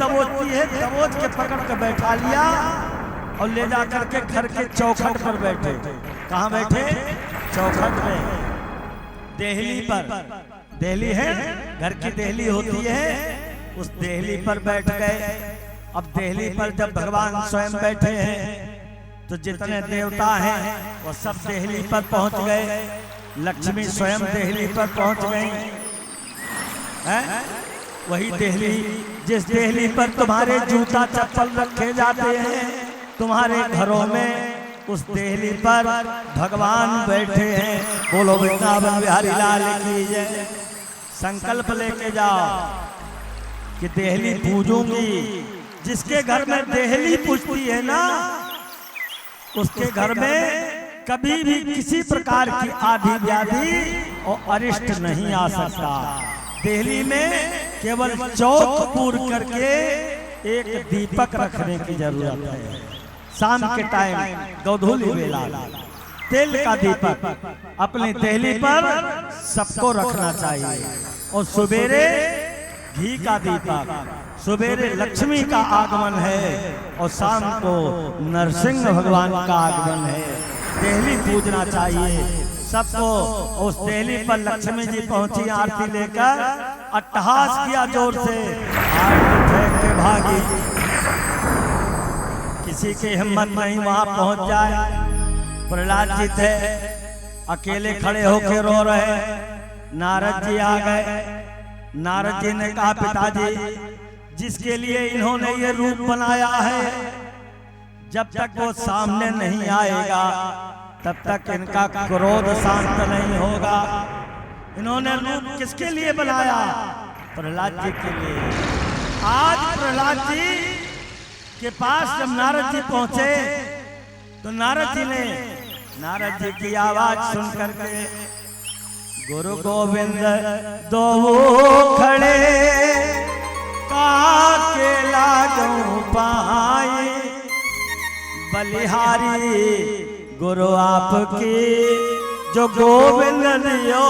दबोचती है, दबोच के पकड़ के बैठा लिया और ले जा करके घर के चौखट पर बैठे। कहाँ बैठे? चौखट में, देहली पर। देहली है, घर की देहली होती है, उस देहली पर बैठ गए। अब देहली पर जब भगवान स्वयं बैठे हैं तो जितने देवता हैं वो सब देहली पर पहुंच गए। लक्ष्मी स्वयं देहली पर पहुंच गई हैं। वही देहली, जिस देहली पर तुम्हारे जूता चप्पल रखे जाते हैं, तुम्हारे घरों में उस देहली पर भगवान बैठे हैं। बोलो वृंदावन बिहारी लाल की जय। संकल्प लेके जाओ कि देहली पूजूंगी। जिसके घर में देहली पूजती है ना, उसके घर में कभी भी किसी प्रकार की आधी व्याधि और अरिष्ट नहीं आ सकता। देहली में केवल चौक पूर करके एक दीपक रखने की जरूरत है। शाम के टाइम गौधूली बेला तेल का दीपक अपनी देहली पर सबको रखना चाहिए। और सवेरे घी का दीपक, सवेरे लक्ष्मी का आगमन है और शाम को नरसिंह भगवान का आगमन है। देहली पूजना चाहिए सबको। उस देहली पर लक्ष्मी जी पहुंची आरती लेकर, अट्टहास किया जोर से, आरती फेंक के भागी। किसी की हिम्मत नहीं वहां पहुंच जाए। प्रहलाद जी थे, अकेले खड़े होकर रो रहे। नारद जी आ गए। नारद जी ने कहा, पिताजी, जिसके लिए इन्होंने ये रूप बनाया है, जब तक वो सामने नहीं आएगा तब तक इनका क्रोध शांत नहीं होगा। इन्होंने रूप किसके लिए बनाया? प्रहलाद जी के लिए। आज प्रहलाद जी के पास जब नारद जी पहुंचे तो नारद जी की आवाज सुन करके, गुरु गोविंद दो खड़े काके लागू पाए, बलिहारी गुरु आपकी जो गोविंद दियो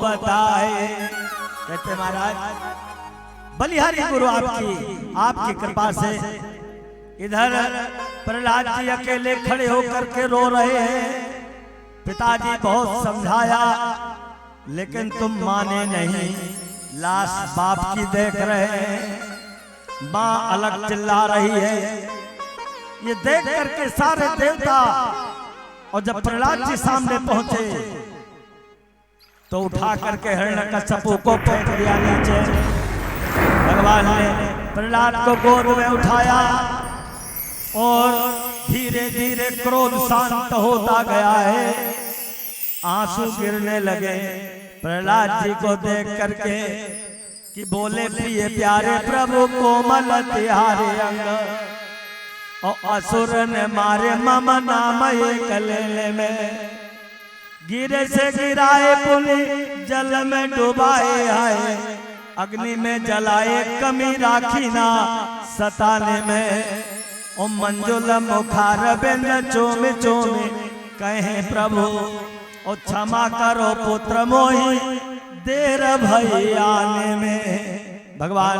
बताए। कहते महाराज, बलिहारी गुरु आपकी कृपा से इधर प्रहलाद जी अकेले खड़े होकर के रो रहे हैं। पिताजी बहुत समझाया लेकिन तुम माने नहीं। लाश बाप की देख रहे हैं, माँ अलग चिल्ला रही है। ये देख करके सारे देवता, और जब प्रहलाद जी सामने पहुंचे तो उठा करके हिरण्यकश्यप को फेंक दिया नीचे। भगवान ने प्रहलाद को गोद में उठाया और धीरे धीरे क्रोध शांत होता गया है। आंसू गिरने लगे प्रहलाद जी को देख करके कि बोले, प्रिय प्यारे प्रभु कोमल तिहारे अंग, और असुर ने मारे मम नाम एक लेले में, गिरे से गिराए पुनि जल में डुबाए आए, अग्नि में जलाए कमी राखी ना सताने में, ओ मंजुल मुखार बिन चोमे चोमे कहे प्रभु, और क्षमा करो पुत्र मोहि देर भई आने में। भगवान